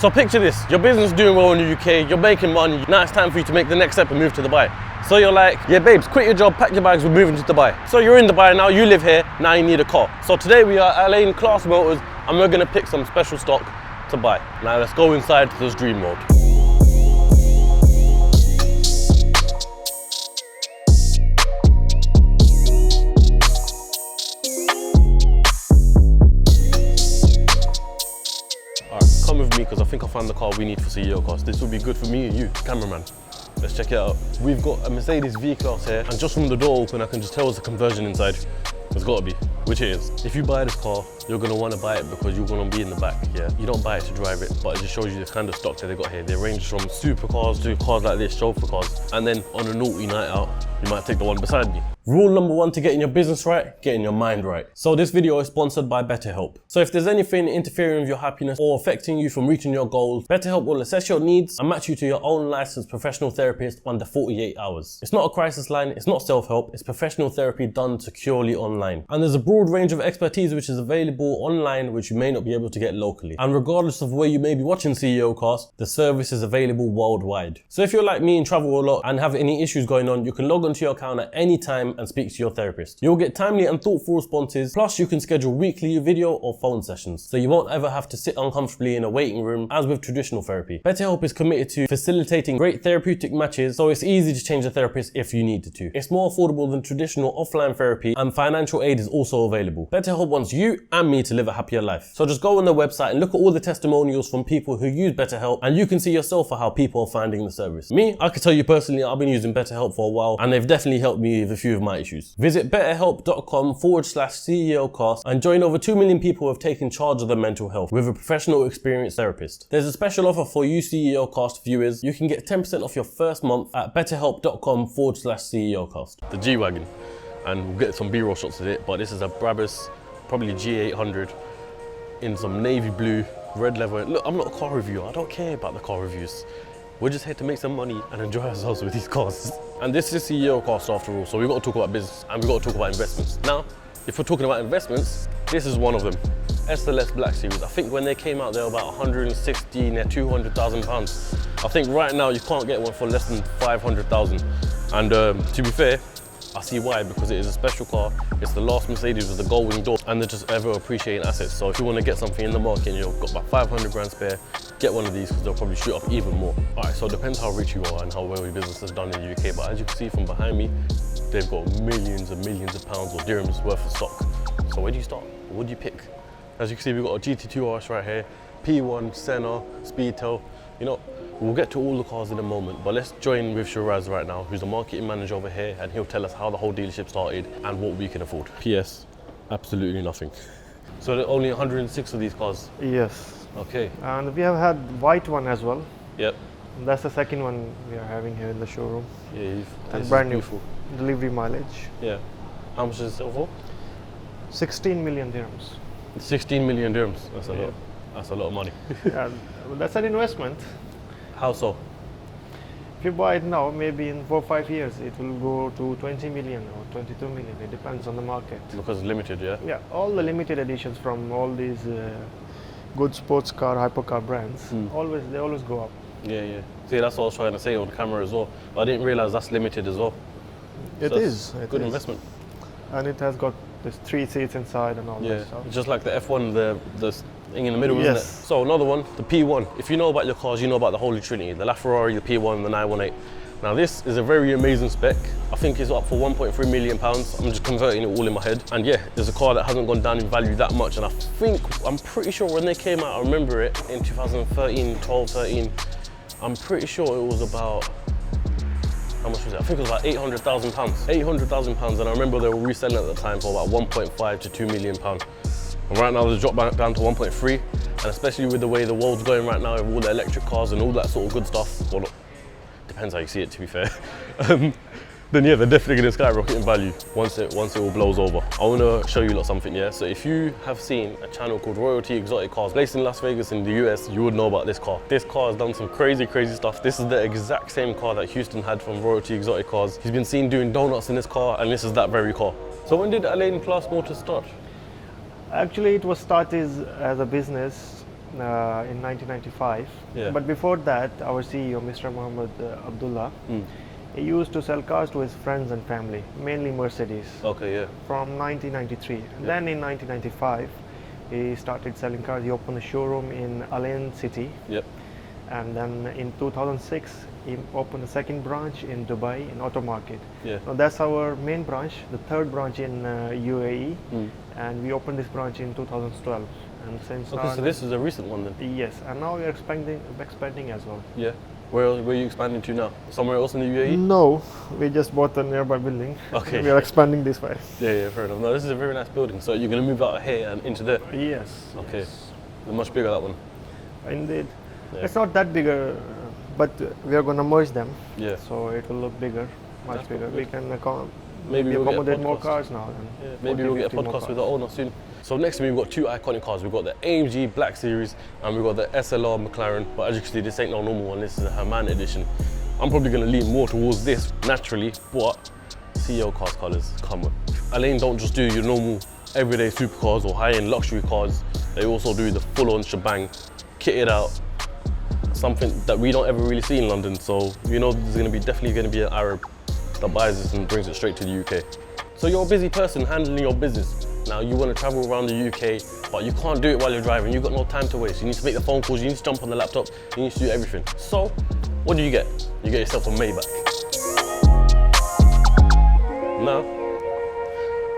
So picture this, your business is doing well in the UK, you're making money, now it's time for you to make the next step and move to Dubai. So you're like, yeah babes, quit your job, pack your bags, we're moving to Dubai. So you're in Dubai now, you live here, now you need a car. So today we are at Alain Class Motors and we're gonna pick some special stock to buy. Now let's go inside to this dream mode. Come with me because I think I found the car we need for CEOCAST. This will be good for me and you, cameraman. Let's check it out. We've got a Mercedes V-Class here and just from the door open I can just tell it's a conversion inside. There's got to be, which it is. If you buy this car, you're going to want to buy it because you're going to be in the back, yeah? You don't buy it to drive it, but it just shows you the kind of stock that they got here. They range from supercars to cars like this, chauffeur cars. And then on a naughty night out, you might take the one beside me. Rule number one to getting your business right, getting your mind right. So this video is sponsored by BetterHelp. So if there's anything interfering with your happiness or affecting you from reaching your goals, BetterHelp will assess your needs and match you to your own licensed professional therapist under 48 hours. It's not a crisis line, it's not self-help, it's professional therapy done securely online. And there's a broad range of expertise which is available online which you may not be able to get locally. And regardless of where you may be watching CEOcast, the service is available worldwide. So if you're like me and travel a lot and have any issues going on, you can log onto your account at any time and speak to your therapist. You'll get timely and thoughtful responses, plus you can schedule weekly video or phone sessions, so you won't ever have to sit uncomfortably in a waiting room as with traditional therapy. BetterHelp is committed to facilitating great therapeutic matches, so it's easy to change a therapist if you needed to. It's more affordable than traditional offline therapy and financial aid is also available. BetterHelp wants you and me to live a happier life. So just go on their website and look at all the testimonials from people who use BetterHelp and you can see yourself for how people are finding the service. Me, I can tell you personally, I've been using BetterHelp for a while and they've definitely helped me with a few of my issues. Visit betterhelp.com/CEOcast and join over 2 million people who have taken charge of their mental health with a professional experienced therapist. There's a special offer for you CEOcast viewers. You can get 10% off your first month at betterhelp.com/CEOcast. The G-Wagon, and we'll get some B-roll shots of it, but this is a Brabus, probably G800 in some navy blue, red leather. Look, I'm not a car reviewer, I don't care about the car reviews. We're just here to make some money and enjoy ourselves with these cars. And this is CEOcast after all, so we've got to talk about business and we've got to talk about investments. Now, if we're talking about investments, this is one of them. SLS Black Series. I think when they came out, they were about 160, near 200,000 pounds. I think right now you can't get one for less than 500,000. And to be fair, I see why, because it is a special car. It's the last Mercedes with the gold wing door and they're just ever appreciating assets. So if you want to get something in the market and you've got about 500 grand spare, get one of these because they'll probably shoot up even more. All right, so it depends how rich you are and how well your business has done in the UK. But as you can see from behind me, they've got millions and millions of pounds or dirhams worth of stock. So where do you start? What do you pick? As you can see, we've got a GT2 RS right here, P1, Senna, Speedtail. You know, we'll get to all the cars in a moment, but let's join with Shiraz right now, who's the marketing manager over here, and he'll tell us how the whole dealership started and what we can afford. PS, absolutely nothing. So there are only 106 of these cars? Yes. Okay. And we have had white one as well. Yep. That's the second one we are having here in the showroom. Yeah, and brand new delivery mileage. Yeah. How much does it sell for? 16 million dirhams. 16 million dirhams. That's a lot. That's a lot of money. Yeah, that's an investment. How so? If you buy it now, maybe in 4 or 5 years, it will go to 20 million or 22 million. It depends on the market. Because it's limited, yeah? Yeah, all the limited editions from all these good sports car, hypercar brands, they always go up. Yeah, yeah. See, that's what I was trying to say on camera as well. But I didn't realize that's limited as well. It is. Good investment. And it has got this 3 seats inside and all that stuff. Just like the F1, the thing in the middle, isn't it? Yes. So another one, the P1. If you know about your cars, you know about the Holy Trinity, the LaFerrari, the P1, the 918. Now this is a very amazing spec. I think it's up for 1.3 million pounds. I'm just converting it all in my head. And yeah, there's a car that hasn't gone down in value that much. And I'm pretty sure when they came out, I remember it in 2013, 12, 13, I'm pretty sure it was about, how much was it? I think it was about 800,000 pounds. 800,000 pounds, and I remember they were reselling at the time for about 1.5 to 2 million pounds. And right now, they've dropped back down to 1.3, and especially with the way the world's going right now, with all the electric cars and all that sort of good stuff, well, depends how you see it, to be fair. Then yeah, they're definitely going to skyrocket in value once it all blows over. I want to show you lot something, yeah? So if you have seen a channel called Royalty Exotic Cars, based in Las Vegas in the US, you would know about this car. This car has done some crazy, crazy stuff. This is the exact same car that Houston had from Royalty Exotic Cars. He's been seen doing donuts in this car, and this is that very car. So when did Alain Class Motors start? Actually, it was started as a business in 1995. Yeah. But before that, our CEO, Mr. Mohammed Abdullah, he used to sell cars to his friends and family, mainly Mercedes, Okay, yeah. from 1993. Then in 1995, he started selling cars. He opened a showroom in Alain City. Yep. And then in 2006, he opened a second branch in Dubai, in Auto Market. Yeah. Now that's our main branch, the third branch in UAE. And we opened this branch in 2012. And since Okay, now, so this is a recent one then? yes, and now we are expanding as well. Yeah. Where are you expanding to now? Somewhere else in the UAE? No, we just bought a nearby building. Okay. We are expanding this way. Yeah, fair enough. No, this is a very nice building. So you're going to move out of here and into there? Yes. Okay. Yes. They're much bigger, that one. Indeed. Yeah. It's not that bigger, but we are going to merge them. Yeah. So it will look bigger, much That's bigger. good. We can Maybe we'll get a accommodate more podcast. cars now. Yeah, maybe we'll get a podcast with the owner soon. So next to me, we've got two iconic cars. We've got the AMG Black Series and we've got the SLR McLaren. But as you can see, this ain't no normal one. This is a Herman edition. I'm probably going to lean more towards this naturally, but CEOCAST colours come on. Alain don't just do your normal everyday supercars or high-end luxury cars. They also do the full-on shebang, kitted out, something that we don't ever really see in London. So you know there's definitely going to be an Arab that buys this and brings it straight to the UK. So you're a busy person handling your business. Now you want to travel around the UK, but you can't do it while you're driving. You've got no time to waste. You need to make the phone calls, you need to jump on the laptop, you need to do everything. So, what do you get? You get yourself a Maybach. Now,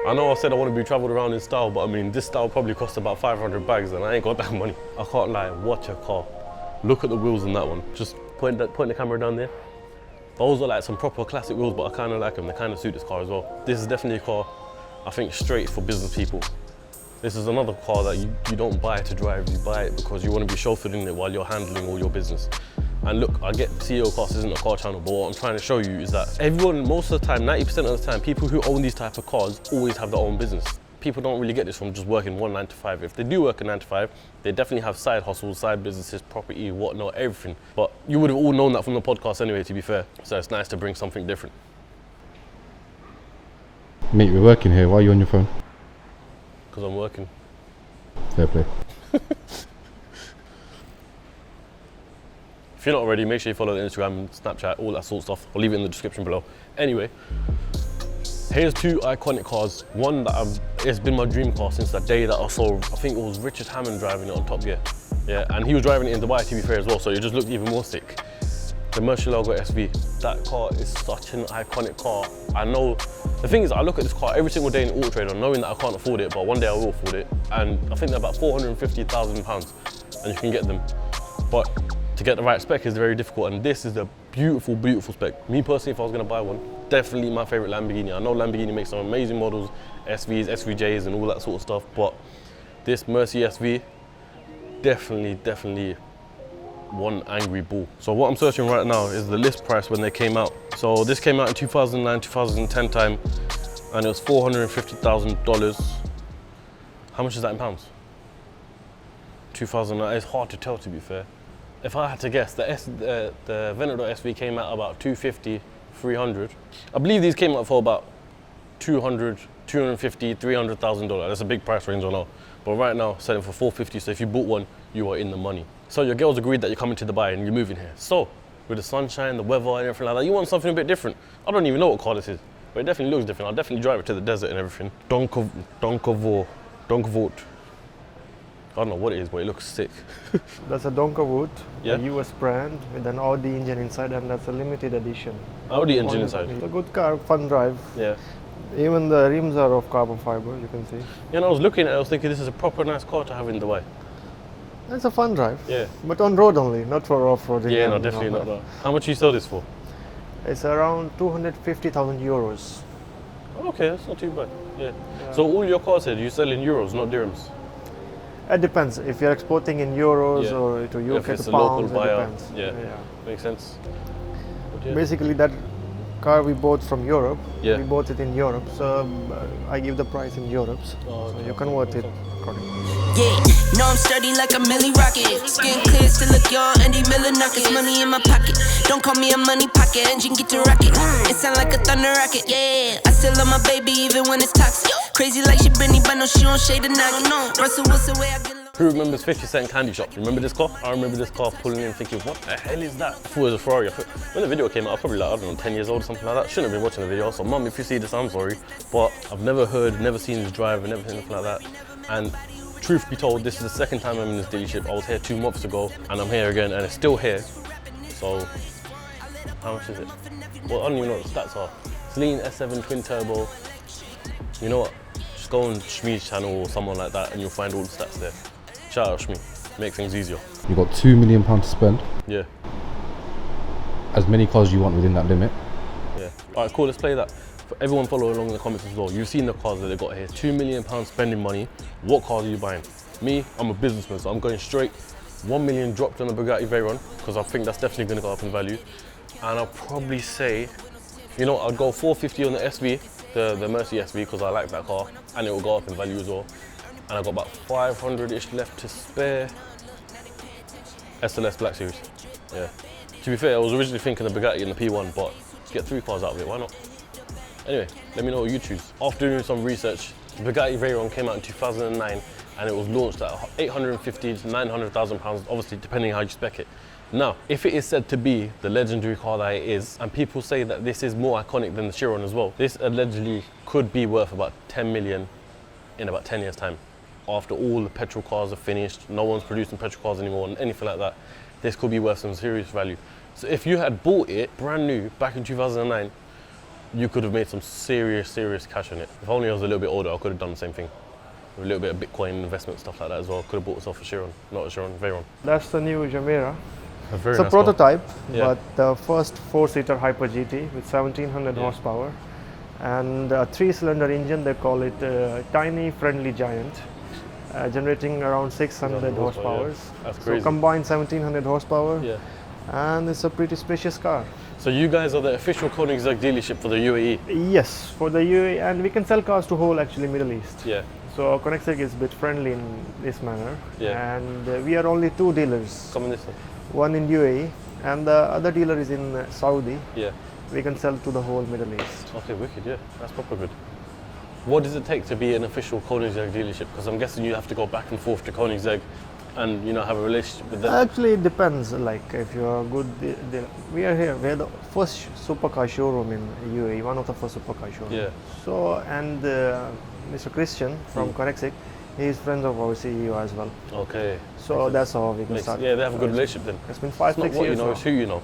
I know I said I want to be traveled around in style, but I mean, this style probably costs about 500 bags and I ain't got that money. I can't lie, watch a car. Look at the wheels in that one. Just point the camera down there. Those are like some proper classic wheels, but I kind of like them. They kind of suit this car as well. This is definitely a car, I think, straight for business people. This is another car that you don't buy to drive, you buy it because you want to be chauffeured in it while you're handling all your business. And look, I get CEOCAST isn't a car channel, but what I'm trying to show you is that everyone, most of the time, 90% of the time, people who own these type of cars always have their own business. People don't really get this from just working one 9 to 5. If they do work a 9 to 5, they definitely have side hustles, side businesses, property, whatnot, everything. But you would have all known that from the podcast anyway, to be fair. So it's nice to bring something different. Mate, we're working here. Why are you on your phone? Because I'm working. Fair play. If you're not already, make sure you follow the Instagram, Snapchat, all that sort of stuff. I'll leave it in the description below. Anyway, here's two iconic cars. One that it's been my dream car since the day that I saw, I think it was Richard Hammond driving it on Top Gear. Yeah, and he was driving it in Dubai, to be fair, as well, so it just looked even more sick. The Murcielago SV. That car is such an iconic car. I know, the thing is, I look at this car every single day in Auto Trader, knowing that I can't afford it, but one day I will afford it. And I think they're about £450,000, and you can get them. But to get the right spec is very difficult, and this is a beautiful, beautiful spec. Me personally, if I was gonna buy one, definitely my favorite Lamborghini. I know Lamborghini makes some amazing models, SVs, SVJs, and all that sort of stuff, but this Mercy SV, definitely one angry bull. So what I'm searching right now is the list price when they came out. So this came out in 2009, 2010 time, and it was $450,000. How much is that in pounds? 2009, it's hard to tell, to be fair. If I had to guess, the Venador SV came out about 250, 300. I believe these came out for about 200, 250, $300,000. That's a big price range, I know. But right now, selling for 450, so if you bought one, you are in the money. So your girls agreed that you're coming to Dubai and you're moving here. So, with the sunshine, the weather and everything like that, you want something a bit different. I don't even know what car this is, but it definitely looks different. I'll definitely drive it to the desert and everything. Donkavort. I don't know what it is, but it looks sick. That's a Donkerwood, Yeah. a US brand with an Audi engine inside, and that's a limited edition. Audi engine inside. It's a good car, fun drive. Yeah. Even the rims are of carbon fiber, you can see. Yeah, and I was looking at it, I was thinking this is a proper nice car to have in Dubai. It's a fun drive. Yeah. But on road only, not for off-roading. Yeah, no, and definitely all not. that. No. How much do you sell this for? It's around 250,000 euros. Okay, that's not too bad. Yeah. So all your cars here, you sell in euros, not dirhams? It depends. If you're exporting in euros Yeah. or to UK If it's to a local pounds, it buyer, depends. yeah. Makes sense. But yeah. Basically, that car we bought from Europe, Yeah. we bought it in Europe, so I give the price in Europe. Oh, So okay. you convert it accordingly. Yeah, no, I'm sturdy like a milli rocket. Skin clear, still look young, Andy Miller knockers. Money in my pocket. Don't call me a money pocket. Engine get to rocket. It sound like a thunder rocket. Yeah, I still love my baby even when it's toxic. Crazy like she Britney, but no, she don't shade the noggin. Russell Wilson, way I get low. Who remembers 50 Cent Candy Shop? Remember this car? I remember this car pulling in thinking, what the hell is that? I thought it was a Ferrari. When the video came out, I was probably like, I don't know, 10 years old or something like that. Shouldn't have been watching the video. So mum, if you see this, I'm sorry. But I've never heard, never seen this drive and never seen anything like that. And truth be told, this is the second time I'm in this dealership. I was here 2 months ago and I'm here again and it's still here. So, how much is it? Well, I don't even know what the stats are. It's lean S7 twin turbo. You know what? Just go on Shmi's channel or someone like that and you'll find all the stats there. Shout out Shmi, make things easier. You got £2 million to spend. Yeah. As many cars you want within that limit. Yeah. All right, cool, let's play that. For everyone follow along in the comments as well. You've seen the cars that they got here. £2 million spending money. What cars are you buying? Me, I'm a businessman, so I'm going straight. 1 million dropped on the Bugatti Veyron, because I think that's definitely going to go up in value. And I'll probably say, you know, I'll go 450 on the SV, the Mercy SV, because I like that car, and it will go up in value as well. And I've got about 500-ish left to spare. SLS Black Series, yeah. To be fair, I was originally thinking the Bugatti and the P1, but get 3 cars out of it, why not? Anyway, let me know what you choose. After doing some research, the Bugatti Veyron came out in 2009, and it was launched at 850 to 900,000 pounds, obviously depending how you spec it. Now, if it is said to be the legendary car that it is, and people say that this is more iconic than the Chiron as well, this allegedly could be worth about 10 million in about 10 years' time. After all the petrol cars are finished, no one's producing petrol cars anymore and anything like that, this could be worth some serious value. So if you had bought it brand new back in 2009, you could have made some serious cash on it. If only I was a little bit older, I could have done the same thing. With a little bit of Bitcoin investment, stuff like that as well. Could have bought myself a Chiron, not a Chiron, Veyron. That's the new Jumeirah. Very It's a nice prototype, Yeah. but the first 4-seater Hyper GT with 1700 Yeah. horsepower and a 3-cylinder engine. They call it Tiny Friendly Giant, generating around 600 horsepower. Yeah. That's crazy. So combined 1700 horsepower, Yeah. and it's a pretty spacious car. So you guys are the official Koenigsegg dealership for the UAE? Yes, for the UAE, and we can sell cars to whole actually Middle East. Yeah. So Koenigsegg is a bit friendly in this manner, Yeah. and we are only 2 dealers. Come on this one. One in UAE, and the other dealer is in Saudi. Yeah. We can sell to the whole Middle East. Okay, wicked, yeah. That's proper good. What does it take to be an official Koenigsegg dealership? Because I'm guessing you have to go back and forth to Koenigsegg and, you know, have a relationship with them. Actually, it depends. Like if you're a good dealer. We are here. We're the first supercar showroom in UAE. One of the first supercar showrooms. Yeah. So, and Mr. Christian from Koenigsegg, he is friends of our CEO as well. Okay. So that's how we can start. Yeah, they have a good relationship then. It's been 5-6 It's not what you years know, now. it's who you know.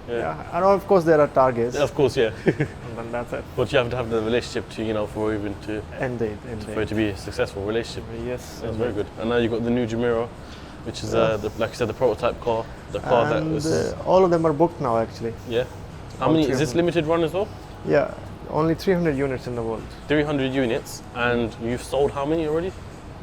Yeah, and of course there are targets. Yeah, of course, yeah. And that's it. But you have to have the relationship to, you know, for even to Indeed. for it to be a successful relationship. Yes. That's very good. And now you've got the new Jumeirah, which is like you said, the prototype car, the car that And was all of them are booked now actually. yeah. How all many three is of this them. limited run as well? Yeah, only 300 units in the world. 300 units, and you've sold how many already?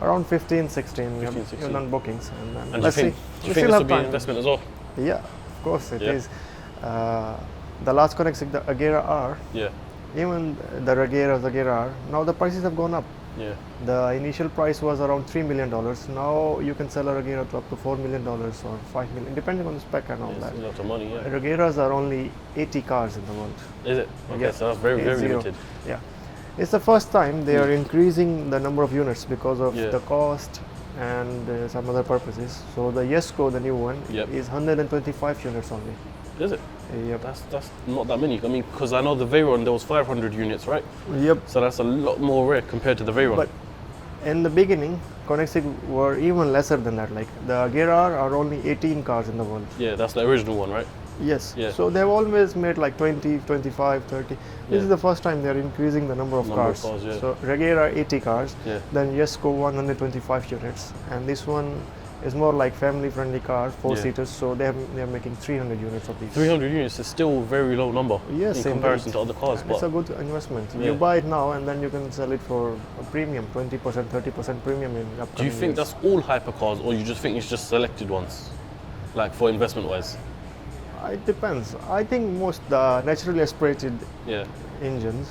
Around 15, 16. We have 16. we've done bookings. And And do you let's think, see. do you We think still this have will be an time. investment as well? Yeah, of course it Yeah. is. The last Koenigsegg, the Agera R, Yeah, even the Agera R, now the prices have gone up. yeah. The initial price was around $3 million. Now you can sell a Agera to up to $4 million or $5 million, depending on the spec and all It's that. a lot of money, yeah. Ageras are only 80 cars in the world. Is it? Okay, Yeah. so that's very 80. limited. Yeah. It's the first time they are increasing the number of units because of Yeah. the cost and some other purposes. So the Yesco, the new one, Yep. is 125 units only. Is it? Yep. That's not that many. I mean, because I know the Veyron there was 500 units, right? Yep. So that's a lot more rare compared to the Veyron. But in the beginning, Koenigsegg were even lesser than that. Like the Agera are only 18 cars in the world. yeah, that's the original one, right? Yes. Yeah. So they've always made like 20, 25, 30. This Yeah. is the first time they're increasing the number of Number of cars. cars, yeah. So Regera 80 cars, Yeah. then Yesco 125 units, and this one is more like family-friendly car, 4-seaters. So they're making 300 units of these. 300 units is still a very low number Yes, in comparison indeed. to other cars. And it's a But good investment. Yeah. You buy it now, and then you can sell it for a premium, 20%, 30% premium in upcoming do you think years. that's all hypercars, or you just think it's just selected ones, like for investment-wise? It depends. I think most the naturally aspirated Yeah. engines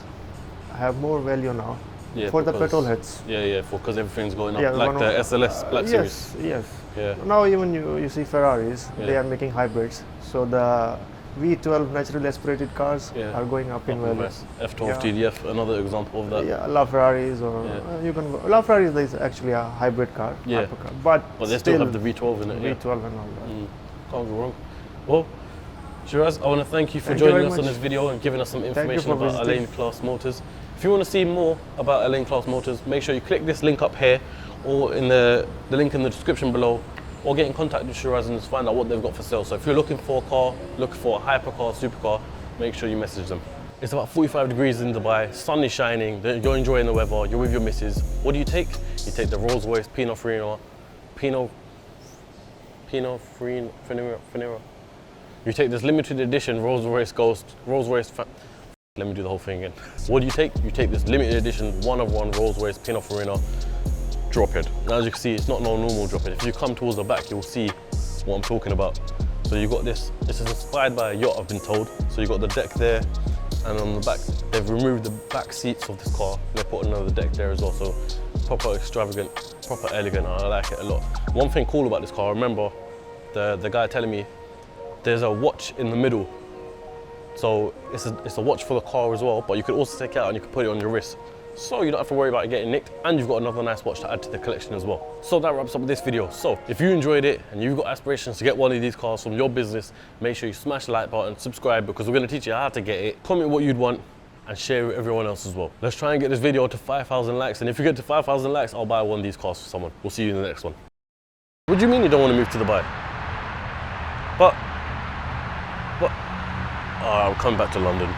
have more value now Yeah, for the because- petrol heads. Yeah, because everything's going up, Yeah, like one the of- SLS Black Series. Yes. Yeah. Now even you see Ferraris, they Yeah. are making hybrids. So the V12 naturally aspirated cars Yeah. are going up in value. F12 Yeah. TDF, another example of that. Yeah, LaFerraris or you can go. LaFerraris is actually a hybrid car, Yeah. hypercar, but They still have the V12 in it. Yeah. V12 and all that. Can't go wrong. Well, Shiraz, I want to thank you for Thank you joining very us on much. this video and giving us some you information for about visiting. Alain Class Motors. If you want to see more about Alain Class Motors, make sure you click this link up here or in the link in the description below, or get in contact with Shiraz and just find out what they've got for sale. So if you're looking for a car, looking for a hypercar, supercar, make sure you message them. It's about 45 degrees in Dubai, sun is shining, you're enjoying the weather, you're with your missus. What do you take? You take the Rolls-Royce Pininfarina. You take this limited edition Rolls-Royce Ghost, let me do the whole thing again. What do you take? You take this limited edition one-of-one Rolls-Royce Pininfarina drop head. Now, as you can see, it's not no normal drop head. If you come towards the back, you'll see what I'm talking about. So you got this is inspired by a yacht, I've been told. So you got the deck there, and on the back, they've removed the back seats of this car. They put another deck there as well, so proper extravagant, proper elegant, I like it a lot. One thing cool about this car, I remember the guy telling me there's a watch in the middle. So it's a watch for the car as well, but you could also take it out and you could put it on your wrist. So you don't have to worry about it getting nicked, and you've got another nice watch to add to the collection as well. So that wraps up this video. So if you enjoyed it and you've got aspirations to get one of these cars from your business, make sure you smash the like button, subscribe, because we're gonna teach you how to get it. Comment what you'd want and share it with everyone else as well. Let's try and get this video to 5,000 likes, and if you get to 5,000 likes, I'll buy one of these cars for someone. We'll see you in the next one. What do you mean you don't want to move to Dubai? But, oh, I'm coming back to London.